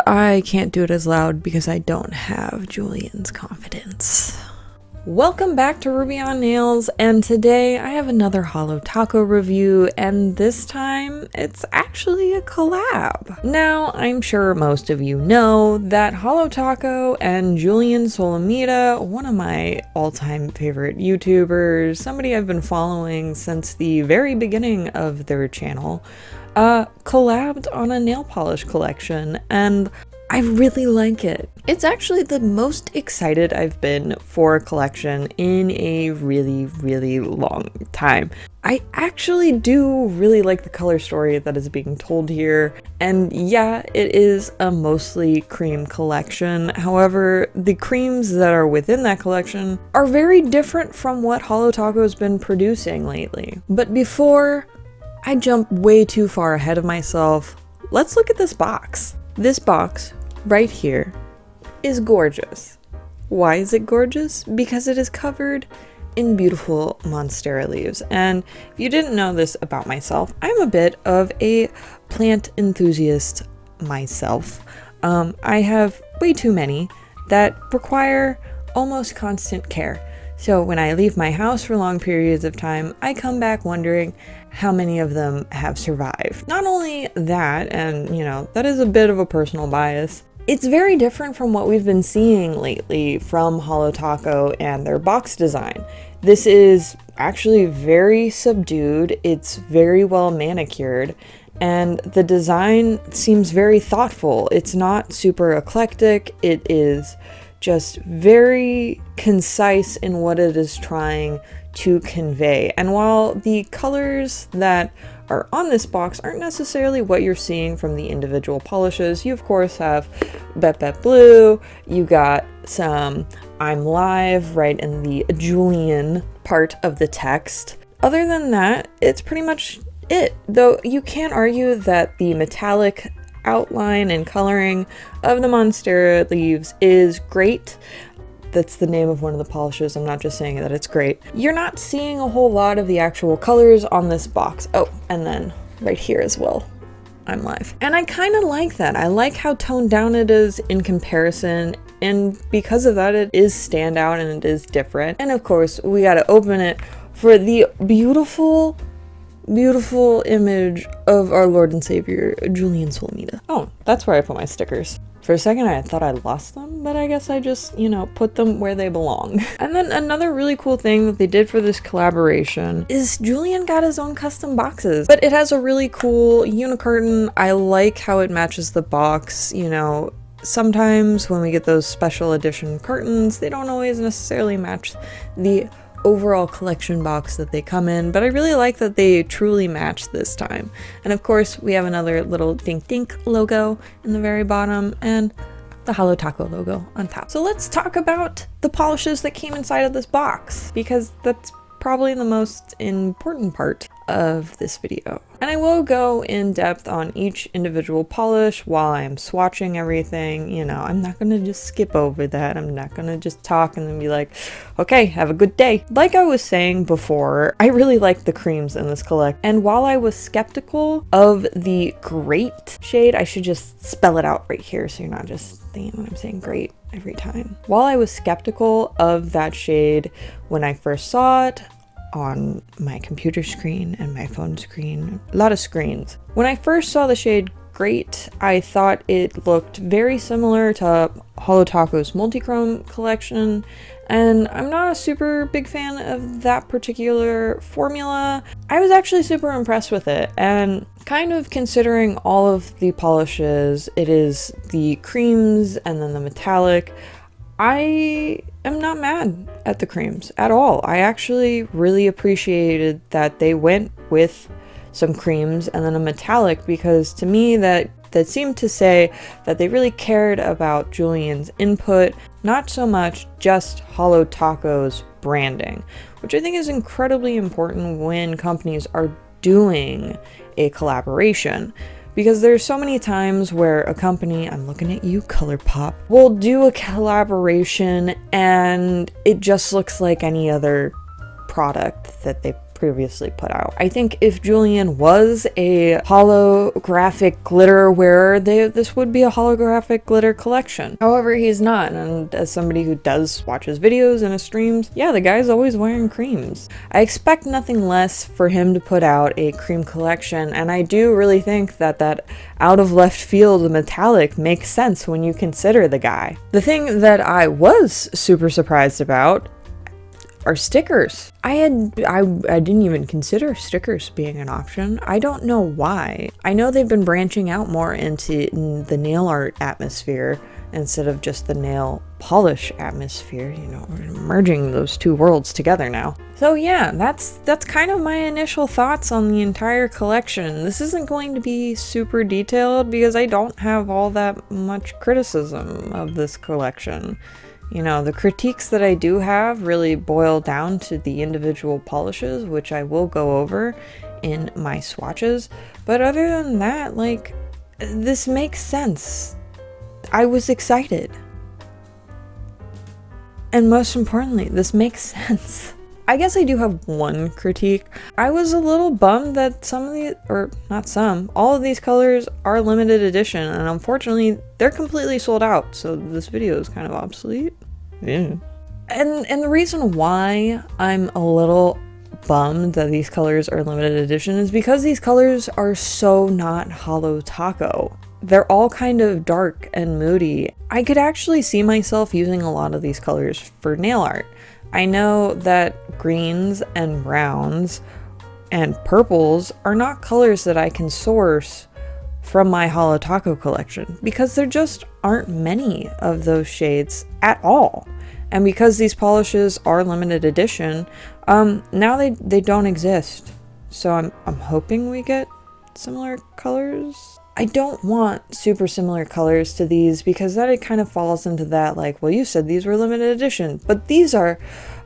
I can't do it as loud because I don't have Julien's confidence. Welcome back to Ruby on Nails, and today I have another Holotaco review, and this time it's actually a collab. Now, I'm sure most of you know that Holotaco and Julien Solomita, one of my all-time favorite YouTubers, somebody I've been following since the very beginning of their channel, collabed on a nail polish collection, and I really like it. It's actually the most excited I've been for a collection in a really long time. I actually do really like the color story that is being told here, and yeah, it is a mostly cream collection. However, the creams that are within that collection are very different from what Holotaco has been producing lately. But before I jump way too far ahead of myself, let's look at this box. This box right here is gorgeous. Why is it gorgeous? Because it is covered in beautiful monstera leaves. And if you didn't know this about myself, I'm a bit of a plant enthusiast myself. I have way too many that require almost constant care. So when I leave my house for long periods of time, I come back wondering how many of them have survived. Not only that, and you know, that is a bit of a personal bias, it's very different from what we've been seeing lately from Holotaco and their box design. This is actually very subdued, it's very well manicured, and the design seems very thoughtful. It's not super eclectic, it is just very concise in what it is trying to convey. And while the colors that are on this box aren't necessarily what you're seeing from the individual polishes, you of course have Bet Bet Blue, you got some I'm Live right in the Julien part of the text. Other than that, it's pretty much it. Though you can argue that the metallic outline and coloring of the monstera leaves is great. That's the name of one of the polishes. I'm not just saying that it's great. You're not seeing a whole lot of the actual colors on this box. Oh, and then right here as well, I'm Live. And I kind of like that. I like how toned down it is in comparison, and because of that, it is standout and it is different. And of course, we got to open it for the beautiful image of our Lord and Savior, Julien Solomita. Oh, that's where I put my stickers. For a second, I thought I lost them, but I guess I just, you know, put them where they belong. And then another really cool thing that they did for this collaboration is Julien got his own custom boxes, but it has a really cool unicarton. I like how it matches the box, you know. Sometimes when we get those special edition cartons, they don't always necessarily match the overall collection box that they come in, but I really like that they truly match this time. And of course, we have another little dink dink logo in the very bottom and the Holotaco logo on top. So let's talk about the polishes that came inside of this box, because that's probably the most important part of this video. And I will go in depth on each individual polish while I'm swatching everything. You know, I'm not gonna just skip over that. I'm not gonna just talk and then be like, okay, have a good day. Like I was saying before, I really like the creams in this collect. And while I was skeptical of the Great shade, I should just spell it out right here so you're not just thinking that I'm saying great every time. While I was skeptical of that shade when I first saw it on my computer screen and my phone screen, a lot of screens. When I first saw the shade Great, I thought it looked very similar to Holotaco's multichrome collection, and I'm not a super big fan of that particular formula. I was actually super impressed with it, and kind of considering all of the polishes, it is the creams and then the metallic, I am not mad at the creams at all. I actually really appreciated that they went with some creams and then a metallic, because to me that seemed to say that they really cared about Julien's input, not so much just Holotaco's branding, which I think is incredibly important when companies are doing a collaboration. Because there's so many times where a company, I'm looking at you, ColourPop, will do a collaboration and it just looks like any other product that they previously put out. I think if Julien was a holographic glitter wearer, this would be a holographic glitter collection. However, he's not, and as somebody who does watch his videos and his streams, yeah, the guy's always wearing creams. I expect nothing less for him to put out a cream collection, and I do really think that that out of left field metallic makes sense when you consider the guy. The thing that I was super surprised about are stickers. I didn't even consider stickers being an option. I don't know why. I know they've been branching out more into the nail art atmosphere instead of just the nail polish atmosphere, you know, merging those two worlds together now. So yeah, that's kind of my initial thoughts on the entire collection. This isn't going to be super detailed because I don't have all that much criticism of this collection. You know, the critiques that I do have really boil down to the individual polishes, which I will go over in my swatches. But other than that, like, this makes sense. I was excited. And most importantly, this makes sense. I guess I do have one critique. I was a little bummed that some of the, or not some, all of these colors are limited edition, and unfortunately they're completely sold out, so this video is kind of obsolete. Yeah. And the reason why I'm a little bummed that these colors are limited edition is because these colors are so not Holotaco. They're all kind of dark and moody. I could actually see myself using a lot of these colors for nail art. I know that greens and browns and purples are not colors that I can source from my Holotaco collection because there just aren't many of those shades at all. And because these polishes are limited edition, now they don't exist. So I'm hoping we get similar colors. I don't want super similar colors to these because then it kind of falls into that, like, well, you said these were limited edition, but these are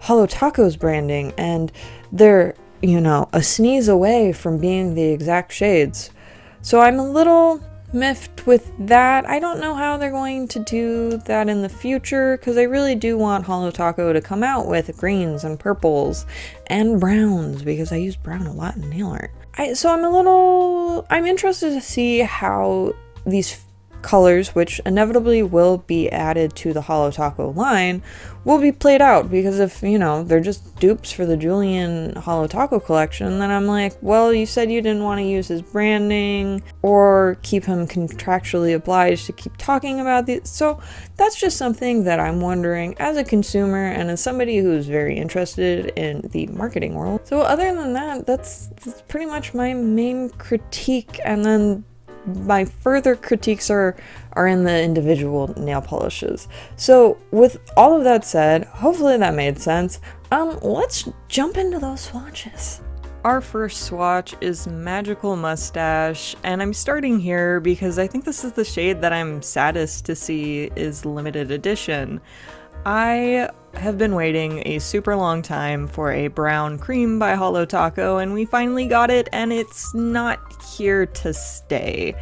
Holotaco's branding and they're, you know, a sneeze away from being the exact shades. So I'm a little miffed with that. I don't know how they're going to do that in the future because I really do want Holotaco to come out with greens and purples and browns because I use brown a lot in nail art. I'm interested to see how these colors, which inevitably will be added to the Holotaco line, will be played out, because if, you know, they're just dupes for the Julien Holotaco collection, then I'm like, well, you said you didn't want to use his branding or keep him contractually obliged to keep talking about these. So that's just something that I'm wondering as a consumer and as somebody who's very interested in the marketing world. So other than that, that's pretty much my main critique, and then my further critiques are in the individual nail polishes. So with all of that said, hopefully that made sense. Let's jump into those swatches. Our first swatch is Magical Mustache, and I'm starting here because I think this is the shade that I'm saddest to see is limited edition. I have been waiting a super long time for a brown cream by Holotaco, and we finally got it, and it's not here to stay,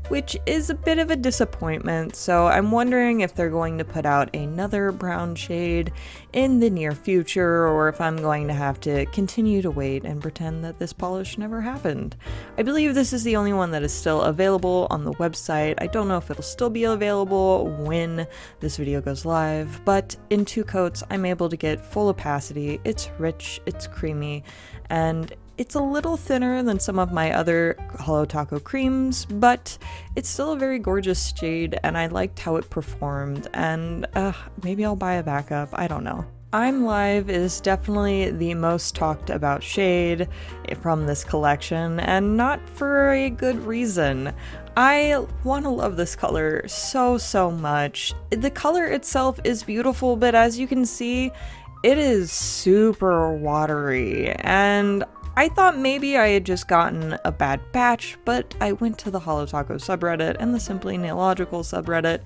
which is a bit of a disappointment. So I'm wondering if they're going to put out another brown shade in the near future, or if I'm going to have to continue to wait and pretend that this polish never happened. I believe this is the only one that is still available on the website. I don't know if it'll still be available when this video goes live, but in 2 coats I'm able to get full opacity. It's rich, it's creamy, and it's a little thinner than some of my other Holotaco creams, but it's still a very gorgeous shade, and I liked how it performed, and maybe I'll buy a backup, I don't know. I'm Live is definitely the most talked about shade from this collection, and not for a good reason. I want to love this color so much. The color itself is beautiful, but as you can see, it is super watery, and I thought maybe I had just gotten a bad batch, but I went to the Holotaco subreddit and the Simply Nailogical subreddit,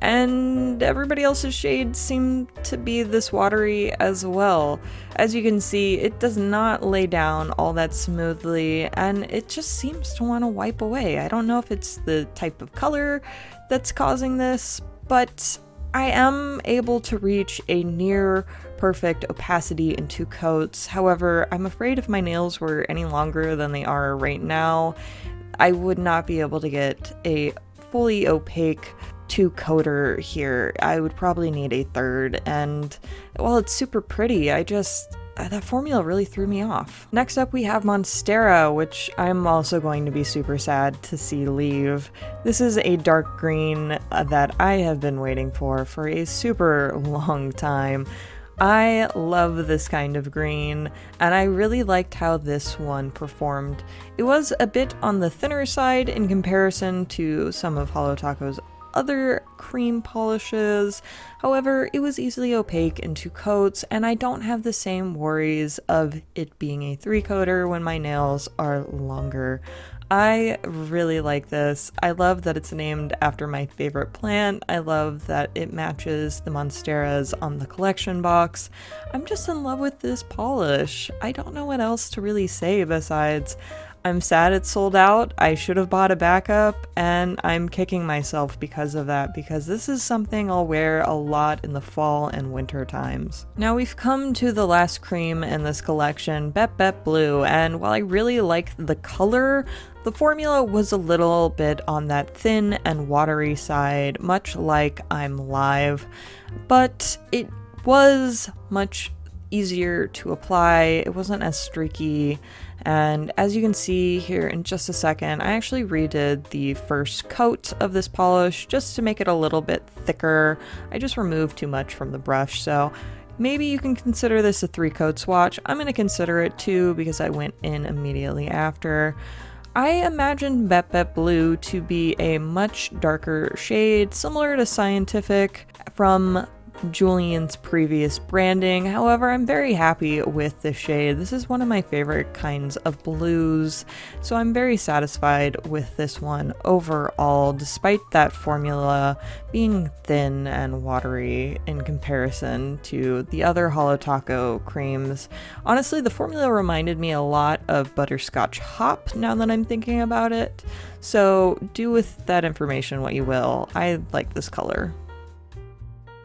and everybody else's shades seem to be this watery as well. As you can see, it does not lay down all that smoothly, and it just seems to want to wipe away. I don't know if it's the type of color that's causing this, but I am able to reach a near perfect opacity in 2 coats. However, I'm afraid if my nails were any longer than they are right now, I would not be able to get a fully opaque 2-coater here. I would probably need a 3rd, and while it's super pretty, that formula really threw me off. Next up we have Monstera, which I'm also going to be super sad to see leave. This is a dark green that I have been waiting for a super long time. I love this kind of green, and I really liked how this one performed. It was a bit on the thinner side in comparison to some of Holotaco's other cream polishes. However, it was easily opaque in 2 coats, and I don't have the same worries of it being a 3-coater when my nails are longer. I really like this. I love that it's named after my favorite plant. I love that it matches the Monsteras on the collection box. I'm just in love with this polish. I don't know what else to really say besides I'm sad it's sold out. I should have bought a backup, and I'm kicking myself because of that, because this is something I'll wear a lot in the fall and winter times. Now we've come to the last cream in this collection, Bep Bep Blue, and while I really like the color, the formula was a little bit on that thin and watery side, much like I'm Live, but it was much easier to apply. It wasn't as streaky, and as you can see here in just a second, I actually redid the first coat of this polish just to make it a little bit thicker. I just removed too much from the brush, so maybe you can consider this a 3-coat swatch. I'm going to consider it 2 because I went in immediately after. I imagined Bep Bep Blue to be a much darker shade, similar to Scientific from Julien's previous branding. However, I'm very happy with this shade. This is one of my favorite kinds of blues, so I'm very satisfied with this one overall, despite that formula being thin and watery in comparison to the other Holotaco creams. Honestly, the formula reminded me a lot of Butterscotch Hop now that I'm thinking about it, so do with that information what you will. I like this color.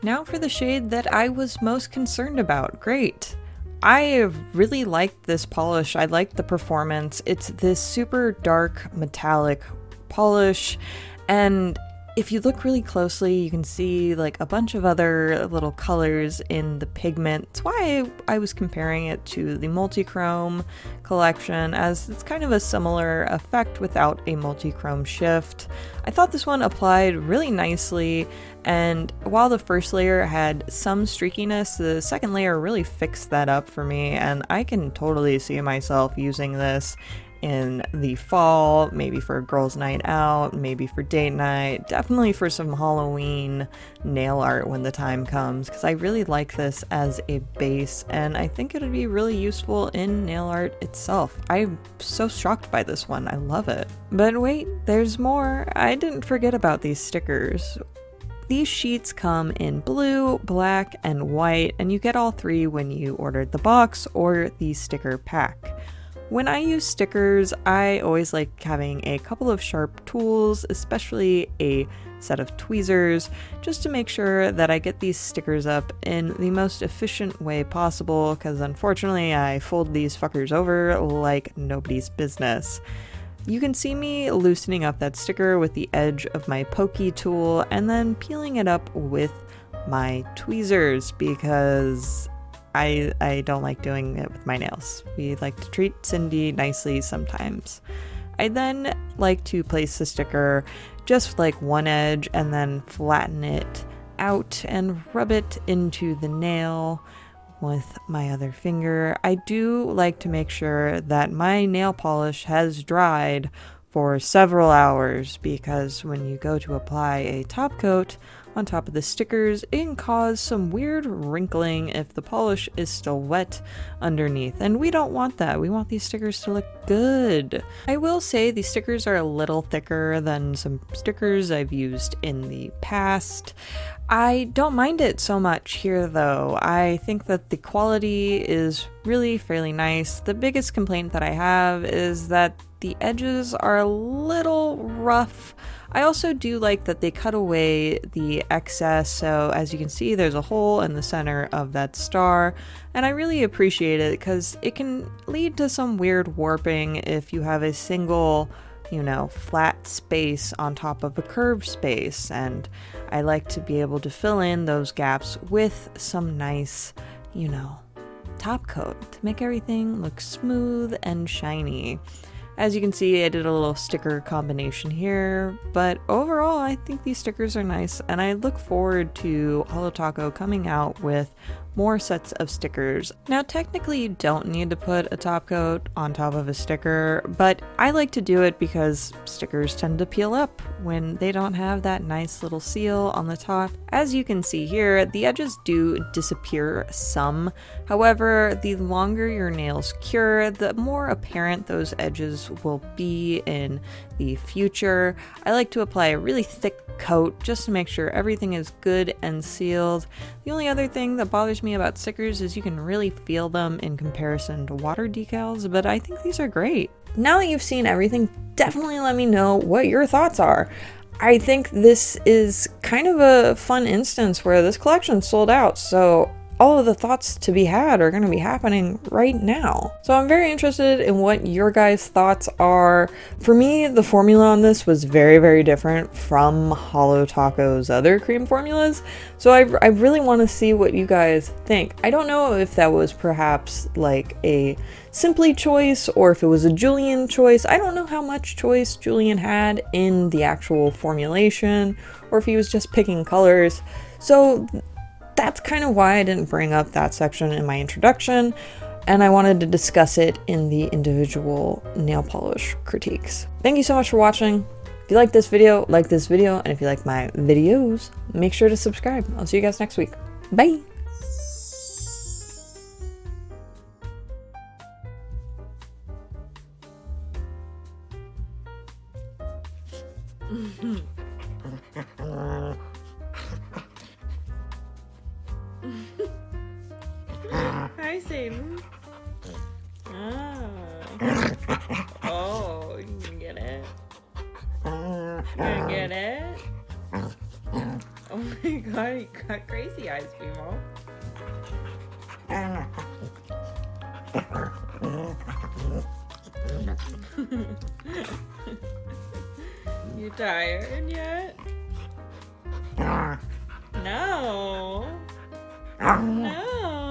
Now for the shade that I was most concerned about. Great. I really liked this polish. I liked the performance. It's this super dark metallic polish, and if you look really closely, you can see like a bunch of other little colors in the pigment. That's why I was comparing it to the multi-chrome collection, as it's kind of a similar effect without a multi-chrome shift. I thought this one applied really nicely, and while the first layer had some streakiness, the second layer really fixed that up for me, and I can totally see myself using this in the fall, maybe for a girls' night out, maybe for date night, definitely for some Halloween nail art when the time comes, because I really like this as a base, and I think it would be really useful in nail art itself. I'm so shocked by this one. I love it. But wait, there's more. I didn't forget about these stickers. These sheets come in blue, black, and white, and you get all 3 when you ordered the box or the sticker pack. When I use stickers, I always like having a couple of sharp tools, especially a set of tweezers, just to make sure that I get these stickers up in the most efficient way possible, because unfortunately I fold these fuckers over like nobody's business. You can see me loosening up that sticker with the edge of my pokey tool and then peeling it up with my tweezers, because I don't like doing it with my nails. We like to treat Cindy nicely sometimes. I then like to place the sticker just like one edge and then flatten it out and rub it into the nail with my other finger. I do like to make sure that my nail polish has dried for several hours, because when you go to apply a top coat on top of the stickers, it can cause some weird wrinkling if the polish is still wet underneath, and we don't want that. We want these stickers to look good. I will say these stickers are a little thicker than some stickers I've used in the past. I don't mind it so much here though. I think that the quality is really fairly nice. The biggest complaint that I have is that the edges are a little rough. I also do like that they cut away the excess, so as you can see there's a hole in the center of that star, and I really appreciate it because it can lead to some weird warping if you have a single, you know, flat space on top of a curved space, and I like to be able to fill in those gaps with some nice, you know, top coat to make everything look smooth and shiny. As you can see, I did a little sticker combination here, but overall I think these stickers are nice, and I look forward to Holotaco coming out with more sets of stickers. Now technically you don't need to put a top coat on top of a sticker, but I like to do it because stickers tend to peel up when they don't have that nice little seal on the top. As you can see here, the edges do disappear some. However, the longer your nails cure, the more apparent those edges will be in the future. I like to apply a really thick coat just to make sure everything is good and sealed. The only other thing that bothers me about stickers is you can really feel them in comparison to water decals, but I think these are great. Now that you've seen everything, definitely let me know what your thoughts are. I think this is kind of a fun instance where this collection sold out, so all of the thoughts to be had are going to be happening right now. So I'm very interested in what your guys' thoughts are. For me, the formula on this was very, very different from Holotaco's other cream formulas. So I really want to see what you guys think. I don't know if that was perhaps like a Simply choice or if it was a Julien choice. I don't know how much choice Julien had in the actual formulation or if he was just picking colors. So that's kind of why I didn't bring up that section in my introduction, and I wanted to discuss it in the individual nail polish critiques. Thank you so much for watching. If you like this video, and if you like my videos, make sure to subscribe. I'll see you guys next week. Bye! Hi, Satan. Oh, you can get it. You can get it. Oh my god, you got crazy eyes, Bimo. You tired yet? No. No.